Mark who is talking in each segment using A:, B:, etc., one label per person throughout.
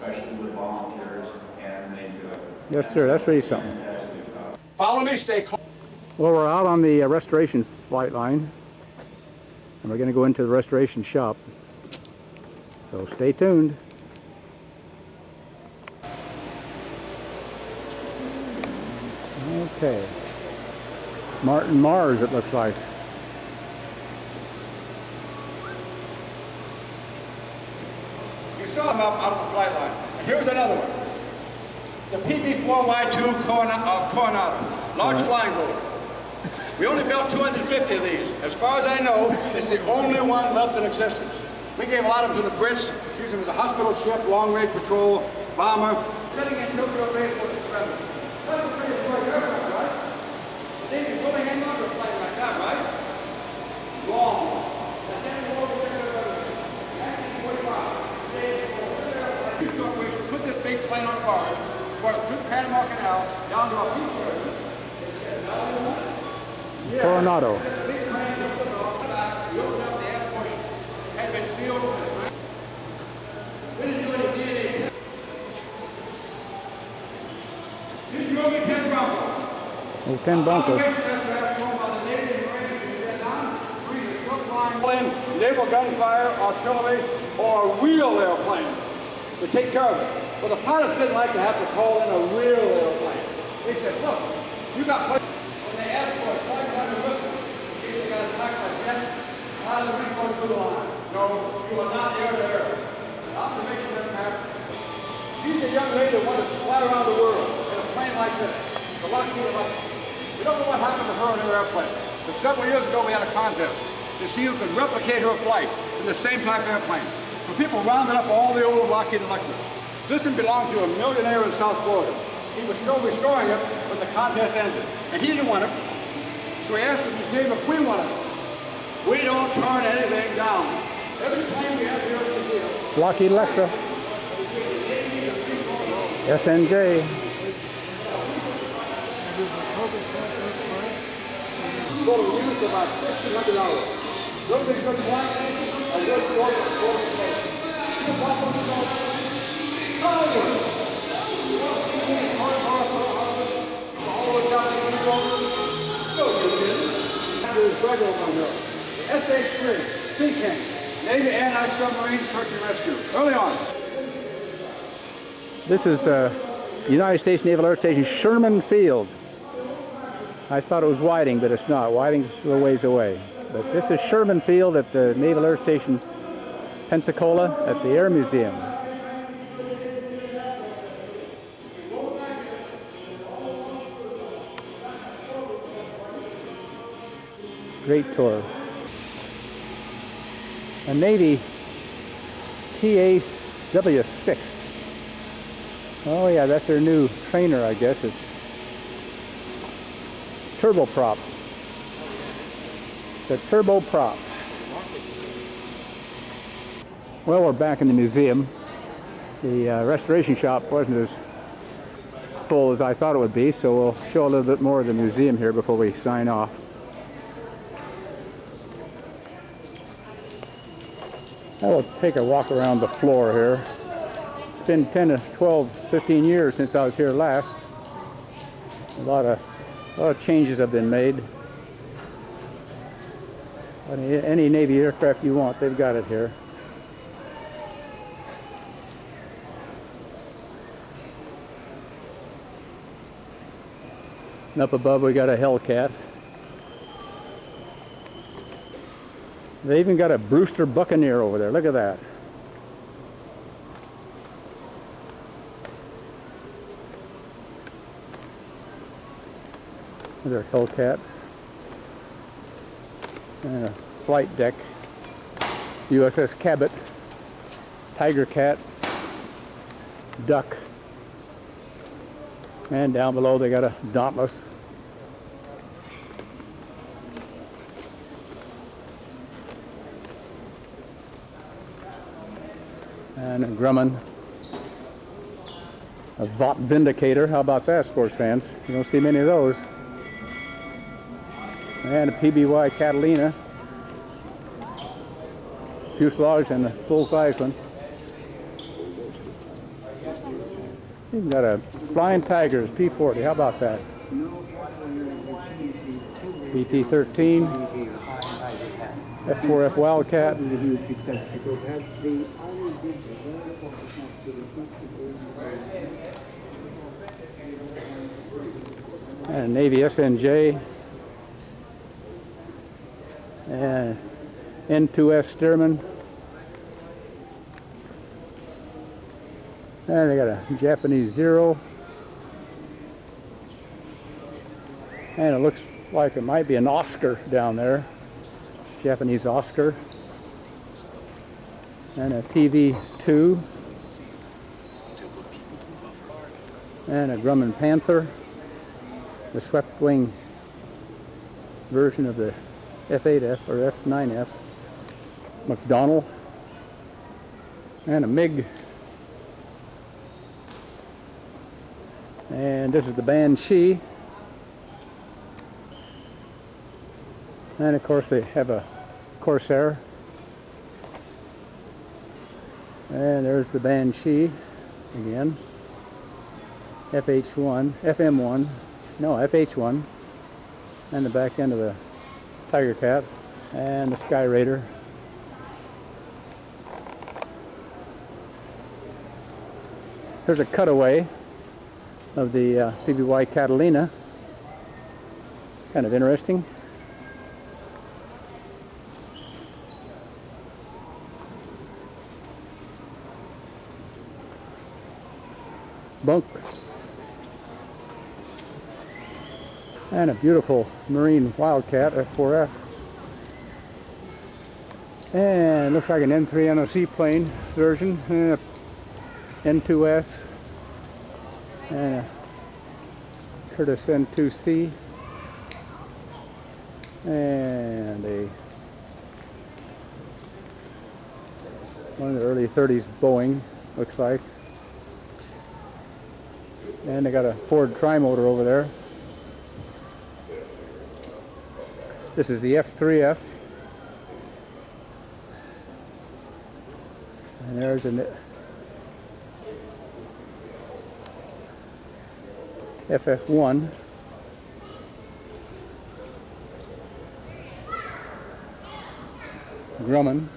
A: especially with volunteers, and they do it.
B: Yes, sir. That's really something.
A: Fantastic job.
C: Follow me, stay close.
B: Well, we're out on the restoration flight line, and we're going to go into the restoration shop. So stay tuned. Okay. Martin Mars, it looks like.
C: You saw him out of the flight line. And here's another one. The PB-4Y2 Coronado, large flying boat. We only built 250 of these. As far as I know, it's the only one left in existence. We gave a lot of them to the Brits, used them as a hospital ship, long-range patrol, bomber. Sitting in Tokyo Bay for the surrender. That's a pretty short aircraft, right? They can fully hang on to a plane like that, right? Long. And then go over there to 1945. Put this big plane on guard, brought it through the Panama Canal, down to a beach area.
B: Coronado.
C: The big plane opened up the air portion. Had been sealed for this man. We didn't do any DNA. This is your 10 Bronco.
B: Oh, 10 Broncos.
C: Naval gunfire, artillery, or a real airplane to take care of it. But the pilots didn't like to have to call in a real airplane. They said, look, you got planes. When they asked for a slight under whistle, in case they got attacked by jets, how do we go through the line? No, you are not air to air. Observation doesn't happen. She's a young lady that wanted to fly around the world in a plane like this, the Lockheed Martin. We don't know what happened to her in her airplane. But several years ago, we had a contest to see who could replicate her flight in the same type of airplane. So people rounded up all the old Lockheed Electrics. This one belonged to a millionaire in South Florida. He was still restoring it when the contest ended. And he didn't want it. So he asked the museum if we wanted it. We don't turn anything down. Every plane we have here at the museum.
B: Lockheed Electra. SNJ.
C: So we used about $1,500. Those are good flight and good sport for transportation. SH-3, Sea King, Navy anti-submarine search and rescue. Early on.
B: This is United States Naval Air Station Sherman Field. I thought it was Whiting, but it's not. Whiting's a little ways away. But this is Sherman Field at the Naval Air Station Pensacola at the Air Museum. Great tour. A Navy TAW-6. Oh yeah, that's their new trainer, I guess. It's turboprop. It's a turboprop. Well, we're back in the museum. The restoration shop wasn't as full as I thought it would be, so we'll show a little bit more of the museum here before we sign off. I will take a walk around the floor here. It's been 10 to 12, 15 years since I was here last. A lot of changes have been made. Any Navy aircraft you want, they've got it here. And up above we got a Hellcat. They even got a Brewster Buccaneer over there. Look at that. Another Hellcat. And a flight deck. USS Cabot. Tiger Cat. Duck. And down below they got a Dauntless. And a Grumman. A Vought Vindicator. How about that, sports fans? You don't see many of those. And a PBY Catalina. Fuselage and a full-size one. We've got a Flying Tigers P-40. How about that? BT-13, F4F Wildcat, and a Navy SNJ, and N2S Stearman, and they got a Japanese Zero, and it looks like it might be an Oscar down there, Japanese Oscar, and a TV-2, and a Grumman Panther, the swept wing version of the F8F or F9F, McDonnell, and a MiG, and this is the Banshee. And of course they have a Corsair. And there's the Banshee again. FH1, FM1, no, FH1. And the back end of the Tiger Cat. And the Sky Raider. Here's a cutaway of the PBY Catalina. Kind of interesting. Bunk, and a beautiful Marine Wildcat F4F, and looks like an N3 NOC plane version, and a N2S, and a Curtiss N2C, and one of the early 30s Boeing, looks like. And they got a Ford tri-motor over there. This is the F3F. And there's an FF1. Grumman.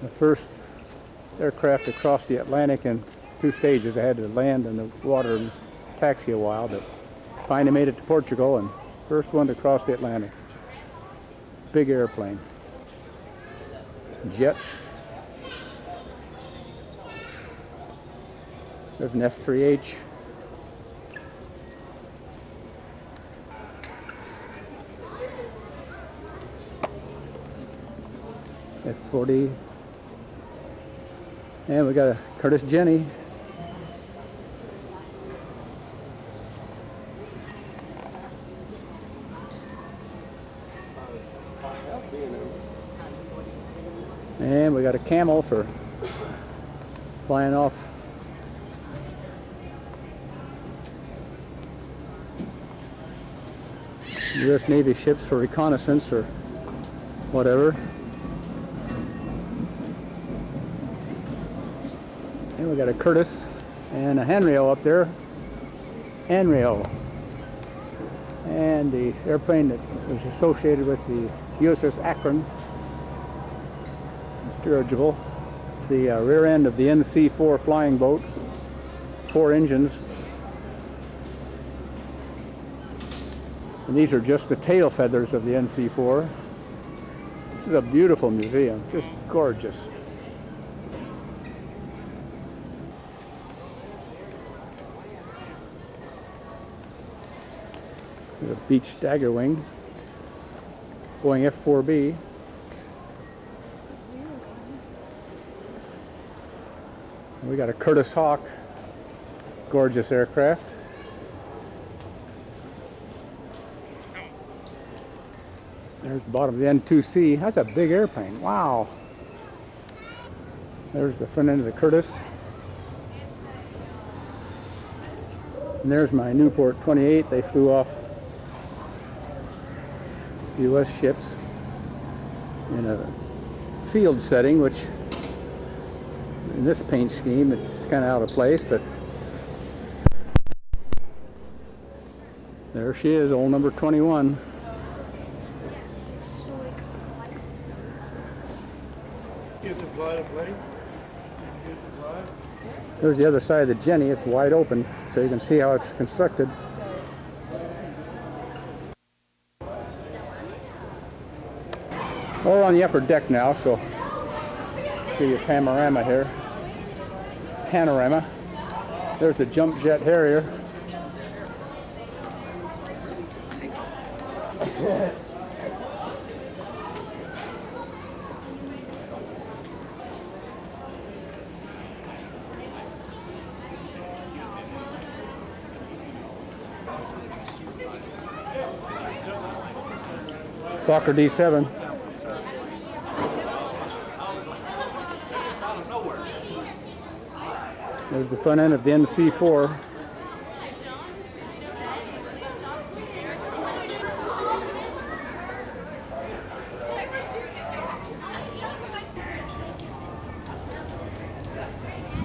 B: The first aircraft across the Atlantic in 2 stages. I had to land in the water and taxi a while, but finally made it to Portugal, and first one to cross the Atlantic. Big airplane. Jets. There's an F3H. F40. And we got a Curtiss Jenny. And we got a Camel for flying off U.S. Navy ships for reconnaissance or whatever. And we got a Curtiss and a handrail up there. Handrail. And the airplane that was associated with the USS Akron. Dirigible. The rear end of the NC-4 flying boat. 4 engines. And these are just the tail feathers of the NC-4. This is a beautiful museum, just gorgeous. There's a Beech Stagger Wing, Boeing F-4B. And we got a Curtiss Hawk, gorgeous aircraft. There's the bottom of the N2C. That's a big airplane. Wow. There's the front end of the Curtiss. And there's my Newport 28. They flew off U.S. ships in a field setting, which in this paint scheme. It's kind of out of place, but there she is, old number 21. There's the other side of the Jenny. It's wide open, so you can see how it's constructed. We're on the upper deck now, so give you a panorama here. There's the jump jet Harrier. Fokker D7. There's the front end of the NC4.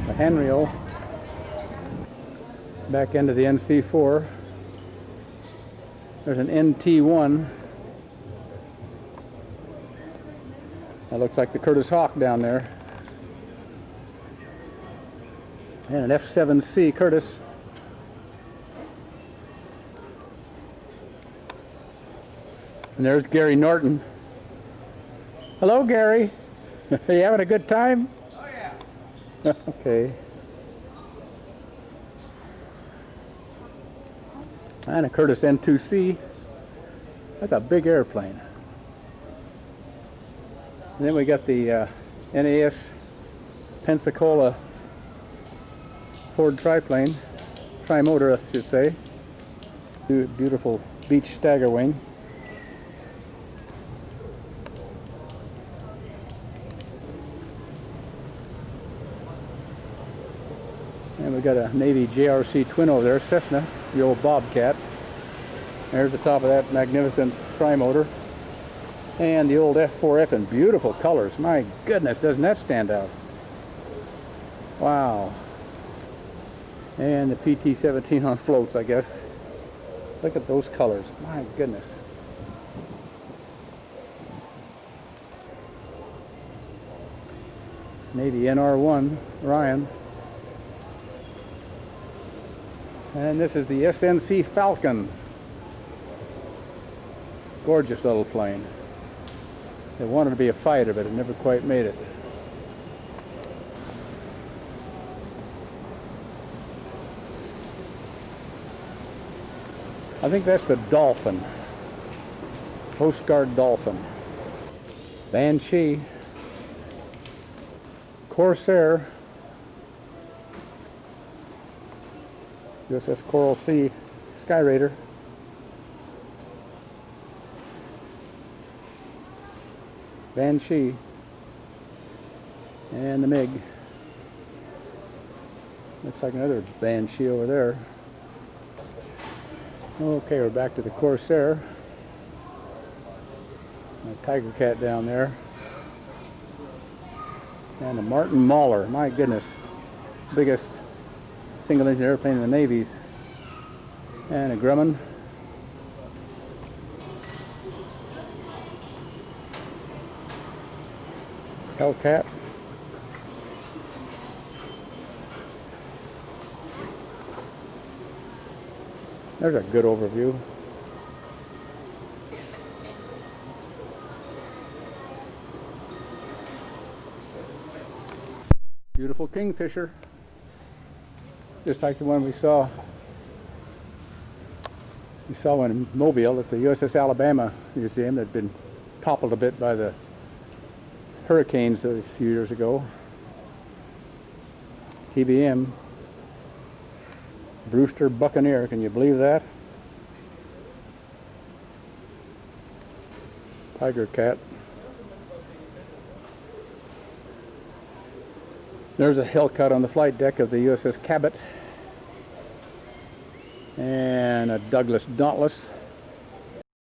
B: The handrail. Back end of the NC4. There's an NT1. That looks like the Curtis Hawk down there. And an F7C Curtis. And there's Gary Norton. Hello, Gary. Are you having a good time?
C: Oh, yeah.
B: Okay. And a Curtis N2C. That's a big airplane. And then we got the NAS Pensacola Ford triplane, tri-motor I should say. Beautiful beach stagger wing. And we got a Navy JRC twin over there, Cessna, the old Bobcat. There's the top of that magnificent tri-motor. And the old F4F in beautiful colors. My goodness, doesn't that stand out? Wow. And the PT-17 on floats, I guess. Look at those colors. My goodness. Navy NR1 Ryan. And this is the SNC Falcon. Gorgeous little plane. It wanted to be a fighter, but it never quite made it. I think that's the Dolphin. Coast Guard Dolphin. Banshee. Corsair. USS Coral Sea Sky Raider. Banshee. And the MiG. Looks like another Banshee over there. Okay, we're back to the Corsair. A Tiger Cat down there. And a Martin Mauler. My goodness. Biggest single engine airplane in the Navy's. And a Grumman. Hellcat. There's a good overview. Beautiful Kingfisher. Just like the one we saw in Mobile at the USS Alabama Museum that had been toppled a bit by the hurricanes a few years ago. TBM. Brewster Buccaneer, can you believe that? Tiger Cat. There's a Hellcat on the flight deck of the USS Cabot. And a Douglas Dauntless.